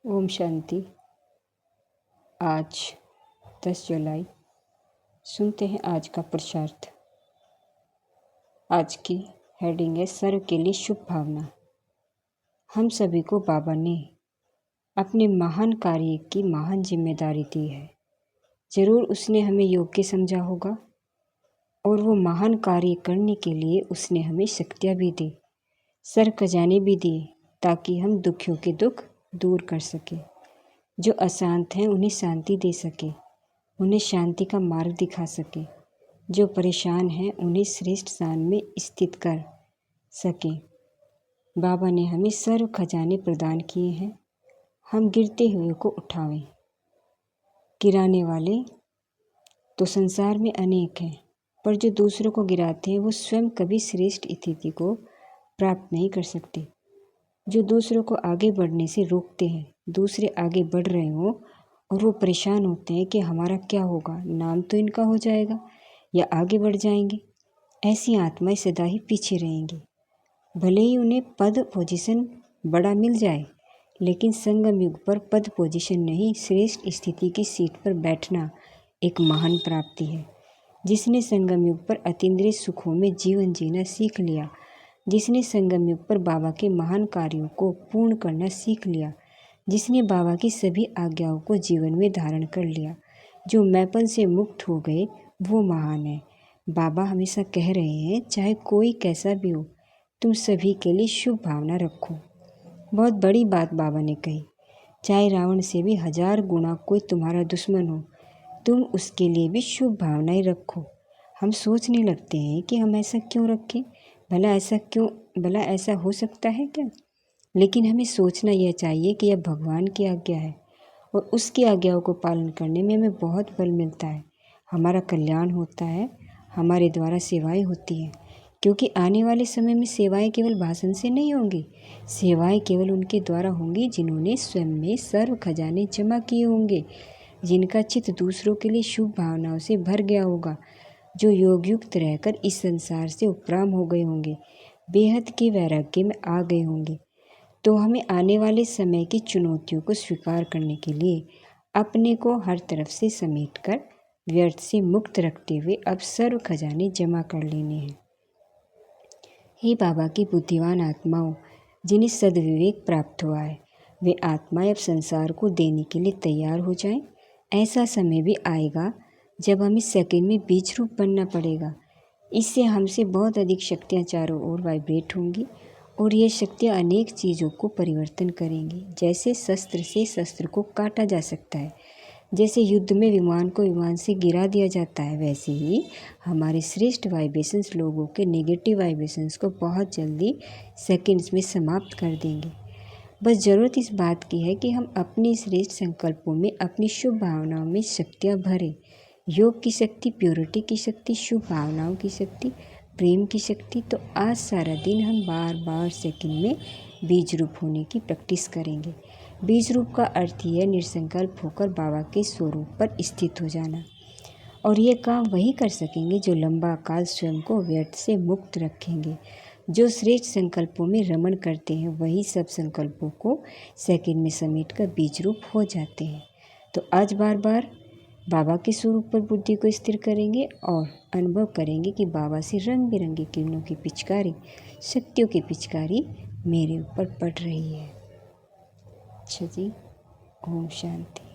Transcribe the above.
ओम शांति। आज 10 जुलाई। सुनते हैं आज का पुरुषार्थ। आज की हेडिंग है सर्व के लिए शुभ भावना। हम सभी को बाबा ने अपने महान कार्य की महान जिम्मेदारी दी है। जरूर उसने हमें योग्य समझा होगा और वो महान कार्य करने के लिए उसने हमें शक्तियाँ भी दी, सर खजाने भी दिए, ताकि हम दुखियों के दुख दूर कर सकें। जो अशांत हैं उन्हें शांति दे सके, उन्हें शांति का मार्ग दिखा सके। जो परेशान हैं उन्हें श्रेष्ठ स्थान में स्थित कर सके। बाबा ने हमें सर्व खजाने प्रदान किए हैं। हम गिरते हुए को उठावें। गिराने वाले तो संसार में अनेक हैं, पर जो दूसरों को गिराते हैं वो स्वयं कभी श्रेष्ठ स्थिति को प्राप्त नहीं कर सकते। जो दूसरों को आगे बढ़ने से रोकते हैं, दूसरे आगे बढ़ रहे हों और वो परेशान होते हैं कि हमारा क्या होगा, नाम तो इनका हो जाएगा या आगे बढ़ जाएंगे, ऐसी आत्माएं सदा ही पीछे रहेंगी। भले ही उन्हें पद पोजीशन बड़ा मिल जाए, लेकिन संगम युग पर पद पोजीशन नहीं, श्रेष्ठ स्थिति की सीट पर बैठना एक महान प्राप्ति है। जिसने संगम युग पर अतीन्द्रिय सुखों में जीवन जीना सीख लिया, जिसने संगम युग पर बाबा के महान कार्यों को पूर्ण करना सीख लिया, जिसने बाबा की सभी आज्ञाओं को जीवन में धारण कर लिया, जो मैपन से मुक्त हो गए, वो महान है। बाबा हमेशा कह रहे हैं, चाहे कोई कैसा भी हो, तुम सभी के लिए शुभ भावना रखो। बहुत बड़ी बात बाबा ने कही। चाहे रावण से भी 1000 गुना कोई तुम्हारा दुश्मन हो, तुम उसके लिए भी शुभ भावनाएं रखो। हम सोचने लगते हैं कि हम ऐसा क्यों रखें, भला ऐसा हो सकता है क्या? लेकिन हमें सोचना यह चाहिए कि यह भगवान की आज्ञा है और उसकी आज्ञाओं को पालन करने में हमें बहुत बल मिलता है। हमारा कल्याण होता है, हमारे द्वारा सेवाएं होती हैं, क्योंकि आने वाले समय में सेवाएं केवल भाषण से नहीं होंगी। सेवाएं केवल उनके द्वारा होंगी जिन्होंने स्वयं में सर्व खजाने जमा किए होंगे, जिनका चित्त दूसरों के लिए शुभ भावनाओं से भर गया होगा, जो योग युक्त रहकर इस संसार से उपराम हो गए होंगे, बेहद के वैराग्य में आ गए होंगे। तो हमें आने वाले समय की चुनौतियों को स्वीकार करने के लिए अपने को हर तरफ से समेटकर व्यर्थ से मुक्त रखते हुए अब सर्व खजाने जमा कर लेने हैं। हे बाबा की बुद्धिमान आत्माओं, जिन्हें सद्विवेक प्राप्त हुआ है, वे आत्माएं अब संसार को देने के लिए तैयार हो जाएं। ऐसा समय भी आएगा जब हमें सेकंड में बीज रूप बनना पड़ेगा। इससे हमसे बहुत अधिक शक्तियाँ चारों ओर वाइब्रेट होंगी और ये शक्तियाँ अनेक चीज़ों को परिवर्तन करेंगी। जैसे शस्त्र से शस्त्र को काटा जा सकता है, जैसे युद्ध में विमान को विमान से गिरा दिया जाता है, वैसे ही हमारे श्रेष्ठ वाइब्रेशंस लोगों के नेगेटिव वाइब्रेशंस को बहुत जल्दी सेकंड्स में समाप्त कर देंगे। बस ज़रूरत इस बात की है कि हम अपने श्रेष्ठ संकल्पों में, अपनी शुभ भावनाओं में शक्तियाँ भरें। योग की शक्ति, प्योरिटी की शक्ति, शुभ भावनाओं की शक्ति, प्रेम की शक्ति। तो आज सारा दिन हम बार बार सेकंड में बीज रूप होने की प्रैक्टिस करेंगे। बीज रूप का अर्थ ही है निर्संकल्प होकर बाबा के स्वरूप पर स्थित हो जाना। और ये काम वही कर सकेंगे जो लंबा काल स्वयं को व्यर्थ से मुक्त रखेंगे। जो श्रेष्ठ संकल्पों में रमण करते हैं, वही सब संकल्पों को सेकंड में समेट कर बीज रूप हो जाते हैं। तो आज बार बार बाबा के स्वरूप पर बुद्धि को स्थिर करेंगे और अनुभव करेंगे कि बाबा से रंग बिरंगी किरणों की पिचकारी, शक्तियों की पिचकारी मेरे ऊपर पड़ रही है। अच्छा जी, ओम शांति।